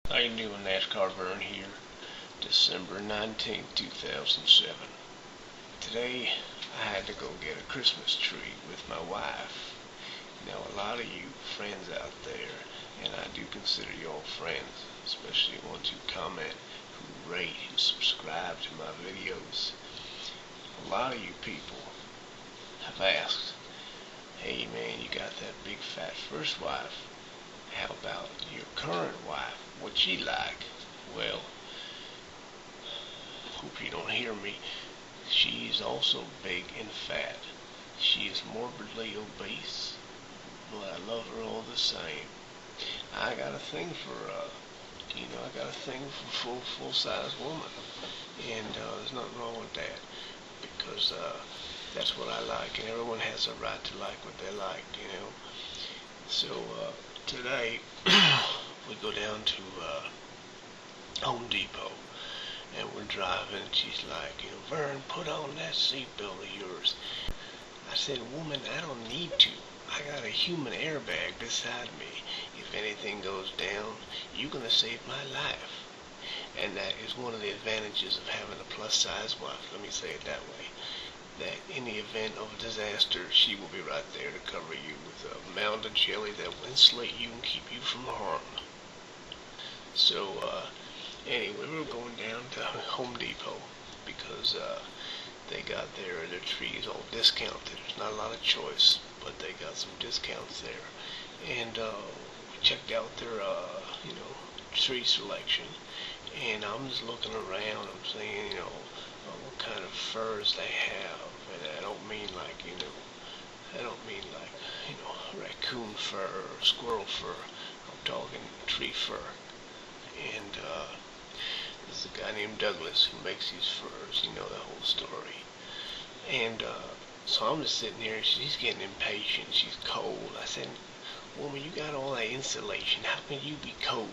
How you doing, nascarvern here, December 19th, 2007. Today, I had to go get a Christmas tree with my wife. Now, a lot of you friends out there, and I do consider you all friends, especially ones who comment, who rate, who subscribe to my videos. A lot of you people have asked, hey man, you got that big fat first wife. How about your current wife? What's she like? Well, hope you don't hear me. She's also big and fat. She is morbidly obese, but I love her all the same. I got a thing for, I got a thing for full-size woman, and there's nothing wrong with that, because that's what I like, and everyone has a right to like what they like. So today we go down to Home Depot, and we're driving, and she's like, Vern, put on that seatbelt of yours. I said, woman, I don't need to. I got a human airbag beside me. If anything goes down, you're gonna save my life. And that is one of the advantages of having a plus-size wife. Let me say it that way. That in the event of a disaster, she will be right there to cover you with a mound of jelly that will insulate you and keep you from harm. So, anyway, we were going down to Home Depot because they got their trees all discounted. There's not a lot of choice, but they got some discounts there. And we checked out their, tree selection. And I'm just looking around. I'm saying, what kind of furs they have. And I don't mean like, raccoon fur or squirrel fur. I'm talking tree fur. And there's a guy named Douglas who makes these furs. You know the whole story. And so I'm just sitting here, and she's getting impatient. She's cold. I said, woman, you got all that insulation. How can you be cold?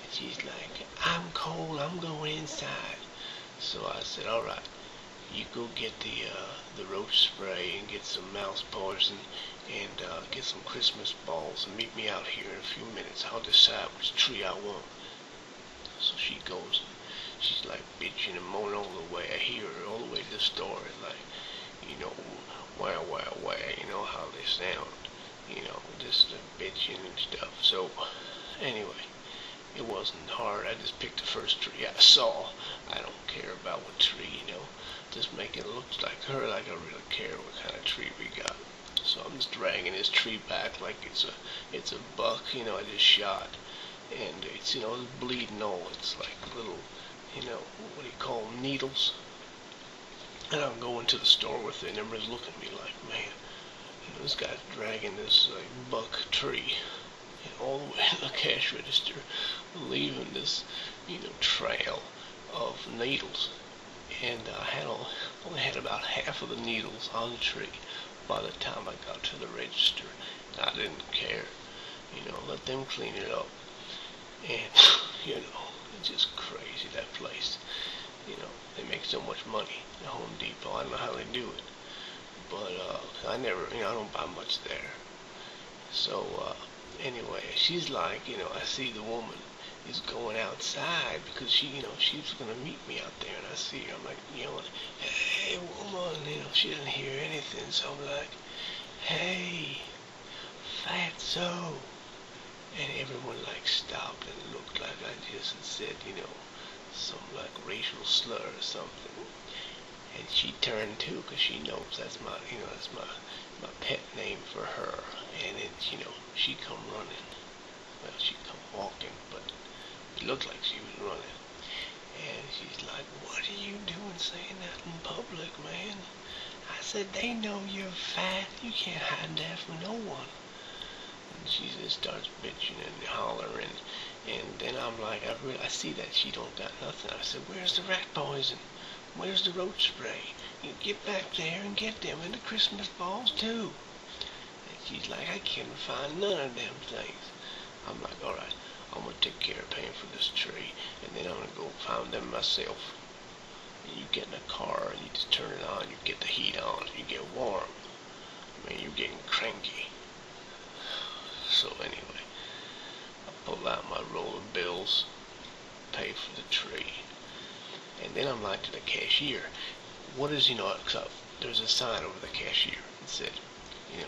And she's like, I'm cold. I'm going inside. So I said, all right, you go get the roach spray and get some mouse poison and get some Christmas balls and meet me out here in a few minutes. I'll decide which tree I want. So she goes, she's like bitching and moaning all the way. I hear her all the way to the store. It's like, wah, you know how they sound, just bitching and stuff. So anyway, it wasn't hard. I just picked the first tree I saw. I don't care about what tree, just make it look like her, like I really care what kind of tree we got. So I'm just dragging this tree back like it's a buck, I just shot. And it's, it's bleeding all. It's like little, what do you call them, needles. And I'm going to the store with it, and everybody's looking at me like, man, this guy's dragging this buck tree all the way to the cash register, leaving this, trail of needles. And I only had about half of the needles on the tree by the time I got to the register. I didn't care, let them clean it up. And, it's just crazy, that place. They make so much money at Home Depot. I don't know how they do it. But, I don't buy much there. So, anyway, she's like, I see the woman is going outside because she's going to meet me out there. And I see her, I'm like, hey, woman, she doesn't hear anything. So I'm like, hey, fatso. And everyone stopped and looked like I just had said, some racial slur or something. And she turned too, because she knows that's my pet name for her. And then, she come running. Well, she come walking, but it looked like she was running. And she's like, what are you doing saying that in public, man? I said, they know you're fat. You can't hide that from no one. And she just starts bitching and hollering, and then I'm like, I see that she don't got nothing. I said, where's the rat poison? Where's the roach spray? You get back there and get them, and the Christmas balls too. And she's like, I can't find none of them things. I'm like, all right, I'm gonna take care of paying for this tree, and then I'm gonna go find them myself. And you get in a car and you just turn it on, you get the heat on, you get warm. I mean, you're getting cranky. So anyway, I pull out my roll of bills, bills, pay for the tree. And then I'm like to the cashier, what is, there's a sign over the cashier that said, you know,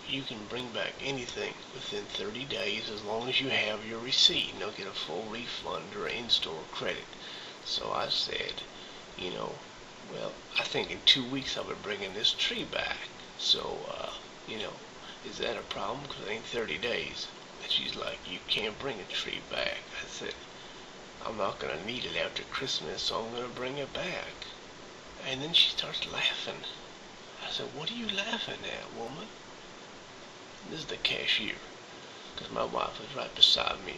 you can bring back anything within 30 days as long as you have your receipt, and they'll get a full refund or in-store credit. So I said, well, I think in 2 weeks I'll be bringing this tree back. So, is that a problem? Because it ain't 30 days. And she's like, you can't bring a tree back. I said, I'm not going to need it after Christmas, so I'm going to bring it back. And then she starts laughing. I said, what are you laughing at, woman? This is the cashier, because my wife was right beside me,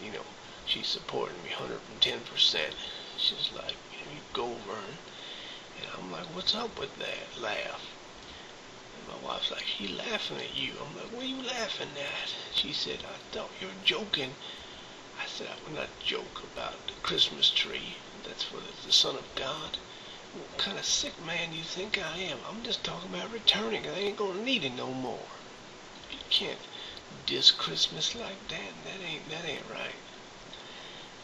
she's supporting me 110%. She's like, you go, Vern. And I'm like, what's up with that laugh? And my wife's like, she laughing at you. I'm like, what are you laughing at? She said, I thought you were joking. I said, I would not joke about the Christmas tree. That's for the Son of God. What kind of sick man do you think I am? I'm just talking about returning, because I ain't going to need it no more. You can't diss Christmas like that. That ain't right.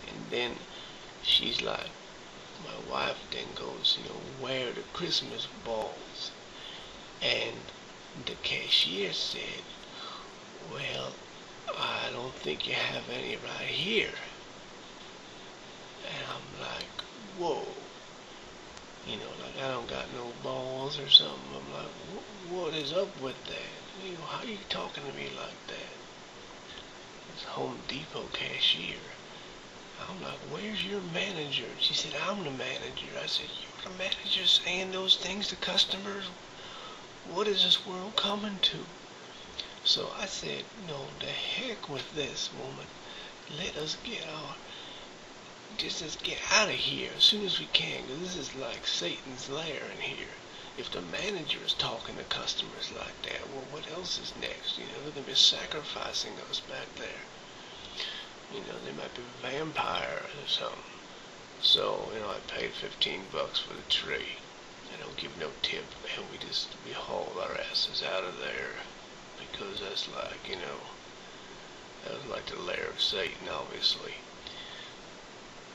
And then she's like, my wife then goes, where are the Christmas balls? And the cashier said, well, I don't think you have any right here. And I'm like, whoa. Like I don't got no balls or something. I'm like, what is up with that? How are you talking to me like that? This Home Depot cashier. I'm like, where's your manager? She said, I'm the manager. I said, you're the manager saying those things to customers? What is this world coming to? So I said, no, the heck with this, woman. Let us get out of here as soon as we can, because this is like Satan's lair in here. If the manager is talking to customers like that, well, what else is next? They're going to be sacrificing us back there. They might be vampires or something. So, I paid $15 for the tree. I don't give no tip, and we hauled our asses out of there, because that's like, that was like the lair of Satan, obviously.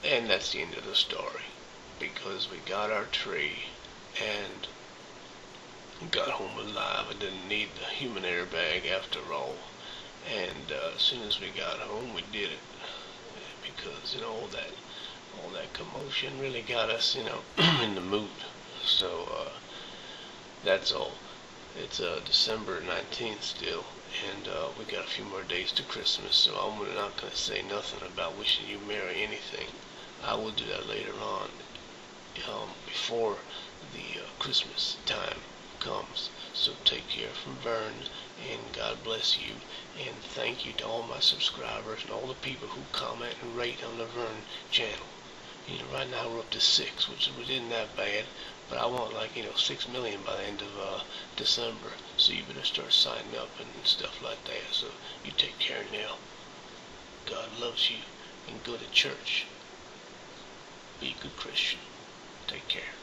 And that's the end of the story, because we got our tree and got home alive. I didn't need the human airbag after all. And as soon as we got home, we did it, because all that commotion really got us in the mood. So that's all. It's December 19th still, and we got a few more days to Christmas, so I'm not going to say nothing about wishing you merry anything. I will do that later on, before the Christmas time comes. So take care from Vern, and God bless you, and thank you to all my subscribers and all the people who comment and rate on the Vern channel. Right now we're up to 6, which isn't that bad, but I want 6 million by the end of December, so you better start signing up and stuff like that. So you take care now. God loves you, and go to church. Be a good Christian. Take care.